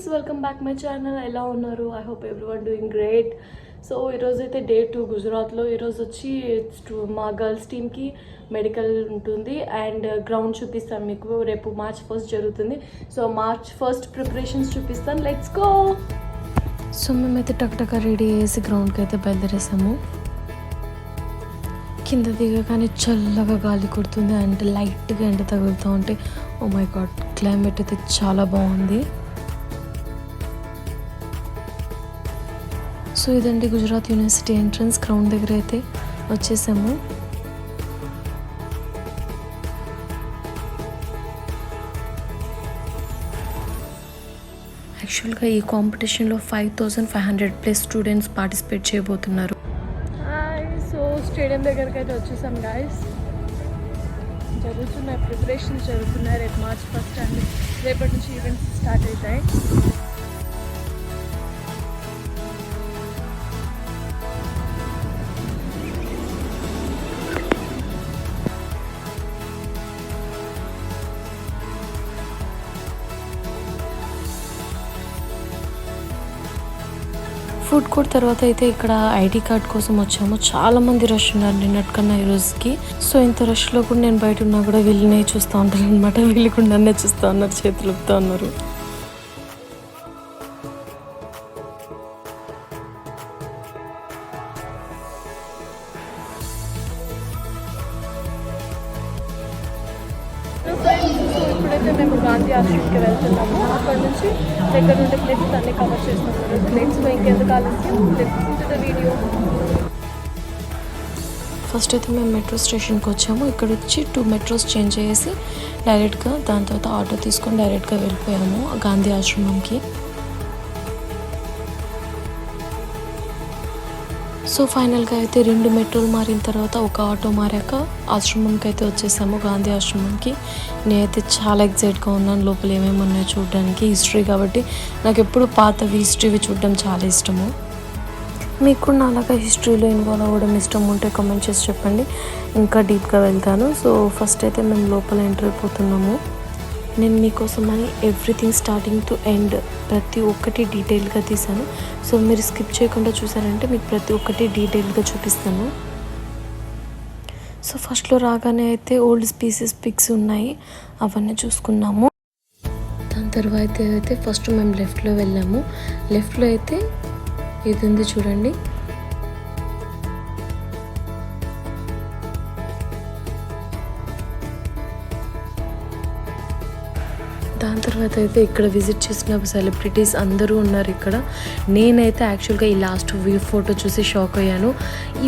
Friends, welcome back my channel. ఎలా ఉన్నారు? I hope everyone doing great. So ఈరోజు అయితే డే 2 గుజరాత్లో. ఈరోజు వచ్చి మా గర్ల్స్ టీమ్కి మెడికల్ ఉంటుంది అండ్ గ్రౌండ్ చూపిస్తాను మీకు. రేపు March 1 జరుగుతుంది. సో March 1 ప్రిపరేషన్స్ చూపిస్తాను. Let's go. సో మేమైతే టక్టక రెడీ చేసి గ్రౌండ్కి అయితే బయలుదేరేసాము. కింద దిగగానే చల్లగా గాలి కొడుతుంది అండ్ లైట్గా ఎండ తగులుతూ ఉంటే ఓ మై గాడ్, క్లైమేట్ అయితే చాలా బాగుంది. సో ఇదండి గుజరాత్ యూనివర్సిటీ ఎంట్రన్స్. గ్రౌండ్ దగ్గర అయితే వచ్చేసాము. యాక్చువల్గా ఈ కాంపిటీషన్లో 5500+ స్టూడెంట్స్ పార్టిసిపేట్ చేయబోతున్నారు. సో స్టేడియం దగ్గరికి అయితే వచ్చేసాం గాయస్. జరుగుతున్నాయి, ప్రిపరేషన్స్ జరుగుతున్నాయి. రేపు March 1 అండ్ రేపటి నుంచి ఈవెంట్స్ స్టార్ట్ అవుతాయి. ఫుడ్ కోర్ట్ తర్వాత అయితే ఇక్కడ ఐడి కార్డ్ కోసం వచ్చాము. చాలా మంది రష్ ఉన్నారు నిన్నటికన్నా ఈ రోజుకి. సో ఇంత రష్లో కూడా నేను బయట ఉన్నా కూడా వీళ్ళనే చూస్తూ ఉంటాను అనమాట. వీళ్ళు కూడా నన్నే చూస్తూ ఉన్నారు, చేతులు ఊపుతూ ఉన్నారు. ఇప్పుడైతే మేము గాంధీ ఆశ్రమ్కి వెళ్తున్నాము. అక్కడ నుంచి దగ్గర ఉండే ప్లేసెస్ అన్నీ కవర్ చేస్తున్నాము. Let's go. ఇంకెందుకు ఆలస్యం, let's into the video. First అయితే మేము మెట్రో స్టేషన్కి వచ్చాము. ఇక్కడ వచ్చి 2 మెట్రోస్ చేంజ్ చేసి డైరెక్ట్గా దాని తర్వాత ఆటో తీసుకొని డైరెక్ట్గా వెళ్ళిపోయాము గాంధీ ఆశ్రమంకి. సో ఫైనల్గా అయితే 2 మెట్రోలు మారిన తర్వాత ఒక ఆటో మారాక ఆశ్రమంకి అయితే వచ్చేసాము, గాంధీ ఆశ్రమంకి. నేనైతే చాలా ఎక్సైట్గా ఉన్నాను లోపల ఏమేమి ఉన్నాయో చూడడానికి. హిస్టరీ కాబట్టి నాకు ఎప్పుడు పాతవి హిస్టరీవి చూడడం చాలా ఇష్టము. మీకు కూడా నాలాగా హిస్టరీలో ఇన్వాల్వ్ అవ్వడం ఇష్టం ఉంటే కామెంట్ చేసి చెప్పండి, ఇంకా డీప్గా వెళ్తాను. సో ఫస్ట్ అయితే మేము లోపల ఎంటర్ అయిపోతున్నాము. నేను మీకోసం అని ఎవ్రీథింగ్ స్టార్టింగ్ టు ఎండ్ ప్రతి ఒక్కటి డీటెయిల్గా తీసాను. సో మీరు స్కిప్ చేయకుండా చూసారంటే మీకు ప్రతి ఒక్కటి డీటెయిల్గా చూపిస్తాను. సో ఫస్ట్లో రాగానే అయితే ఓల్డ్ స్పీసెస్ పిక్స్ ఉన్నాయి, అవన్నీ చూసుకున్నాము. దాని తర్వాత అయితే ఫస్ట్ మేము లెఫ్ట్లో వెళ్ళాము. లెఫ్ట్లో అయితే ఇది ఉంది చూడండి. దాని తర్వాత అయితే ఇక్కడ విజిట్ చేసిన సెలబ్రిటీస్ అందరూ ఉన్నారు ఇక్కడ. నేనైతే యాక్చువల్గా ఈ లాస్ట్ ఫోటో చూసి షాక్ అయ్యాను.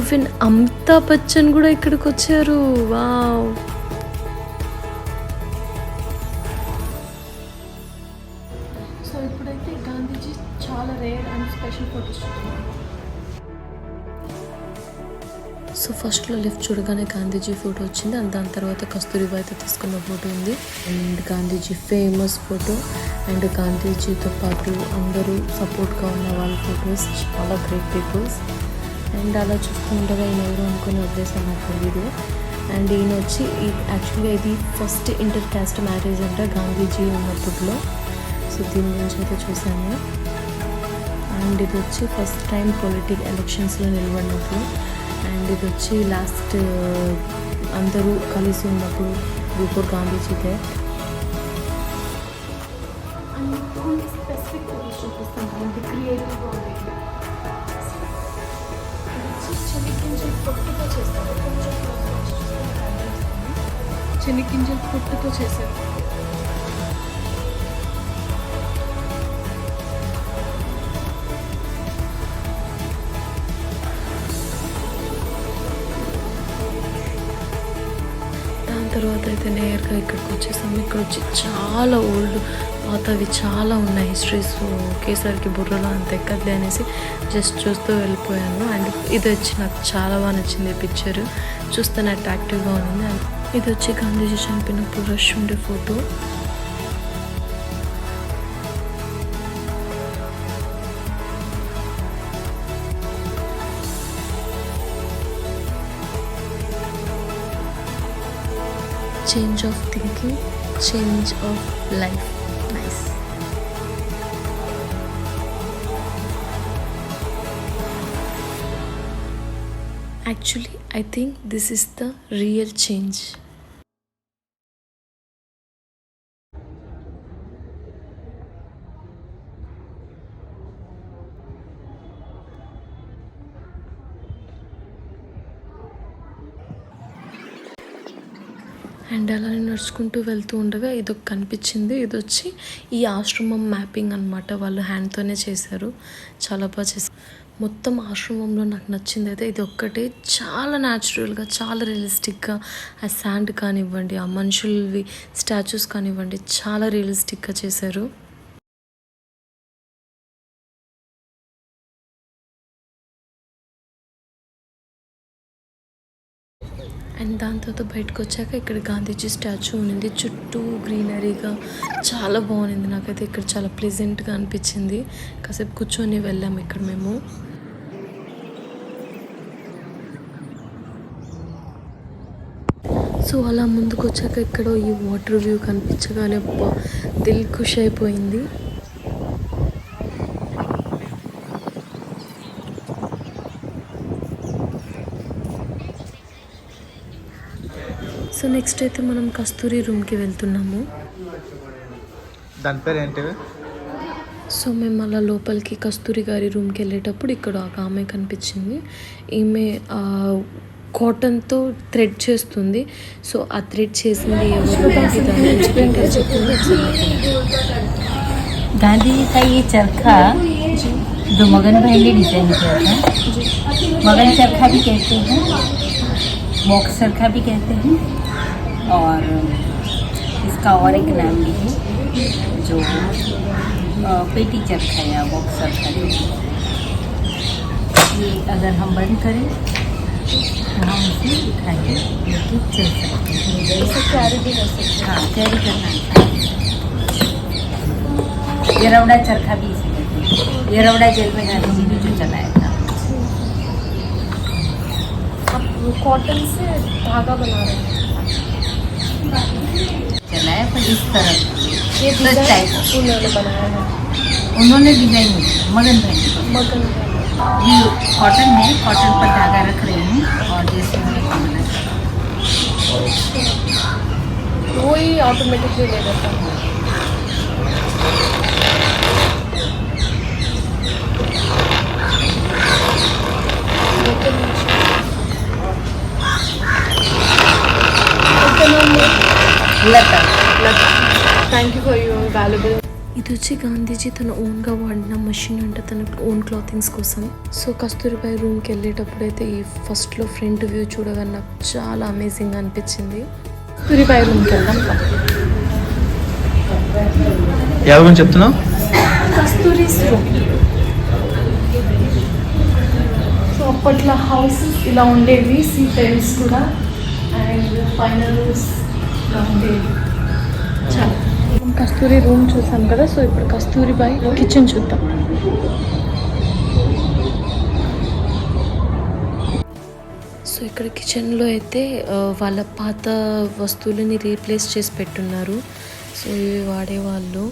ఈవెన్ అమితాబ్ బచ్చన్ కూడా ఇక్కడికి వచ్చారు. వావ్. సో ఇప్పుడైతే గాంధీజీ చాలా రేర్ అండ్ స్పెషల్ ఫోటోస్ చూస్తున్నాను. సో ఫస్ట్లో లెఫ్ట్ చూడగానే గాంధీజీ ఫోటో వచ్చింది అండ్ దాని తర్వాత కస్తూరిబా అయితే తీసుకున్న ఫోటో ఉంది and Gandhiji famous photo and గాంధీజీతో పాటు అందరూ సపోర్ట్గా ఉన్న వాళ్ళ ఫొటోస్, చాలా గ్రేట్ పీపుల్స్. అండ్ అలా చూస్తుండగా ఈయన ఎవరు అనుకుని వదిలేసాను నాకు తెలీదు. అండ్ ఈయన వచ్చి యాక్చువల్గా ఇది ఫస్ట్ ఇంటర్ కాస్ట్ మ్యారేజ్ అంట గాంధీజీ ఉన్నప్పుడులో. సో దీని గురించి అయితే చూసాను. అండ్ ఇది వచ్చి ఫస్ట్ టైం పొలిటికల్ ఎలక్షన్స్లో నిలబడినప్పుడు. అండ్ ఇది వచ్చి లాస్ట్ అందరూ కలిసి ఉన్నప్పుడు బిఫోర్ గాంధీజీ డెత్. అండ్ కొన్ని స్పెసిఫిక్ ఫోటోస్ చూపిస్తాను, అంటే క్రియేటివ్గా ఉండేది. ఇది వచ్చి చెనిగ్గింజల పొట్టుతో చేస్తారు. చెనిగ్గింజల పొట్టుతో చేశారు. తర్వాత అయితే నేరుగా ఇక్కడికి వచ్చేసాము. ఇక్కడ వచ్చి చాలా ఓల్డ్ పాతవి చాలా ఉన్నాయి హిస్టరీస్. ఒకేసారికి బుర్రలో అంత ఎక్కదులే అనేసి జస్ట్ చూస్తూ వెళ్ళిపోయాను. అండ్ ఇది వచ్చి నాకు చాలా బాగా నచ్చింది. పిక్చర్ చూస్తేనే అట్రాక్టివ్గా ఉంది. ఇది వచ్చి గాంధీజీ చనిపోయినప్పుడు రష్ ఉండే photo. Change of thinking, change of life. Nice. Actually I think this is the real change. And అలానే నడుచుకుంటూ వెళ్తూ ఉండగా ఇదొక కనిపించింది. ఇది వచ్చి ఈ ఆశ్రమం మ్యాపింగ్ అనమాట. వాళ్ళు హ్యాండ్తోనే చేశారు, చాలా బాగా చేశారు. మొత్తం ఆశ్రమంలో నాకు నచ్చింది అయితే ఇది ఒక్కటే. చాలా న్యాచురల్గా, చాలా రియలిస్టిక్గా ఆ శాండ్ కానివ్వండి, ఆ మనుషులవి స్టాచ్యూస్ కానివ్వండి, చాలా రియలిస్టిక్గా చేశారు. అండ్ దాని తర్వాత బయటకు వచ్చాక ఇక్కడ గాంధీజీ స్టాచ్యూ ఉంది. చుట్టూ గ్రీనరీగా చాలా బాగుంది. నాకైతే ఇక్కడ చాలా ప్లెజెంట్గా అనిపించింది. కాసేపు కూర్చొని వెళ్ళాము ఇక్కడ మేము. సో అలా ముందుకు వచ్చాక ఇక్కడ ఈ వాటర్ వ్యూ కనిపించగానే దిల్ ఖుష్ అయిపోయింది. సో నెక్స్ట్ అయితే మనం కస్తూరి రూమ్కి వెళ్తున్నాము. దాని పేరు ఏంటి? సో మేము అలా లోపలికి కస్తూరి గారి రూమ్కి వెళ్ళేటప్పుడు ఇక్కడ ఒక ఆమె కనిపించింది. ఈమె కాటన్తో థ్రెడ్ చేస్తుంది. సో ఆ థ్రెడ్ చేసింది ఎవరు చెప్తుంది. गांधी जी का ये चरखा जो मगन भाई ने डिजाइन किया था, मगन चरखा भी कहते हैं, बॉक्स चरखा भी कहते हैं, और इसका और एक नाम भी है जो पेटी चरखा या बॉक्स चरखा। ये अगर हम बंद करें तो हम इसे उठाएंगे लेके चल सकते हैं, इसे कैरी भी कर सकते हैं। हाँ, कैरी करना है। येरवड़ा चरखा भी इसे कहते हैं। येरवड़ा जेल में गांधी जी ने जो चलाया था। अब कॉटन से धागा बना रहे हैं, चलाया पर इस तरह ये इस टाइप उन्होंने बनाया है। उन्होंने डिजाइन मगन भाई ने। मगन ये कॉटन है, कॉटन पर धागा रख रहे हैं और जैसे वो ही ऑटोमेटिकली ले लेता है। Lata. Thank you for your valuable. ఇది వచ్చి గాంధీజీ తన ఓన్గా వాడిన మషిన్ అంట, తన ఓన్ క్లాతింగ్స్ కోసం. సో కస్తూరిబాయి రూమ్కి వెళ్ళేటప్పుడు అయితే ఈ ఫస్ట్లో ఫ్రంట్ వ్యూ చూడగానే నాకు చాలా అమేజింగ్గా అనిపించింది. కస్తూరిబాయి రూమ్కి వెళ్దాం. ఎవరు చెప్తున్నావు? కస్తూరీస్ రూమ్. సో అప్పట్లో హౌస్ ఇలా ఉండేవి, సీ టైల్స్ కూడా, అండ్ ఫైనల్ ఇలా ఉండేవి. చాలా కస్తూరి రూమ్ చూసాం కదా. సో ఇప్పుడు కస్తూరిబాయి కిచెన్ చూద్దాం. సో ఇక్కడ కిచెన్లో అయితే వాళ్ళ పాత వస్తువులని రీప్లేస్ చేసి పెట్టున్నారు. సో ఇవి వాడేవాళ్ళు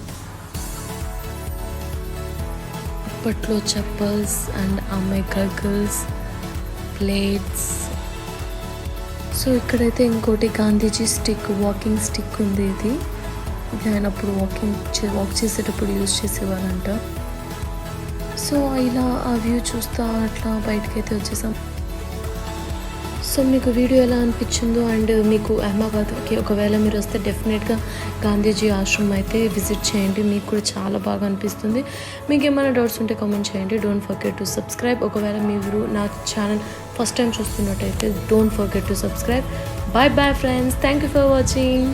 అప్పట్లో. చెప్పల్స్ అండ్ అమ్మాయి గర్గల్స్, ప్లేట్స్. సో ఇక్కడైతే ఇంకోటి గాంధీజీ స్టిక్, వాకింగ్ స్టిక్ ఉంది. ఇది ఆయన అప్పుడు వాక్ చేసేటప్పుడు యూజ్ చేసేవారంట. సో ఇలా ఆ వ్యూ చూస్తూ అట్లా బయటకైతే వచ్చేసాం. సో మీకు వీడియో ఎలా అనిపించిందో, అండ్ మీకు అహ్మదాబాద్కి ఒకవేళ మీరు వస్తే డెఫినెట్గా గాంధీజీ ఆశ్రమం అయితే విజిట్ చేయండి. మీకు కూడా చాలా బాగా అనిపిస్తుంది. మీకు ఏమైనా డౌట్స్ ఉంటే కామెంట్ చేయండి. Don't forget to subscribe. ఒకవేళ మీరు నా ఛానల్ ఫస్ట్ టైం చూస్తున్నట్టయితే don't forget to subscribe. Bye bye friends. Thank you for watching.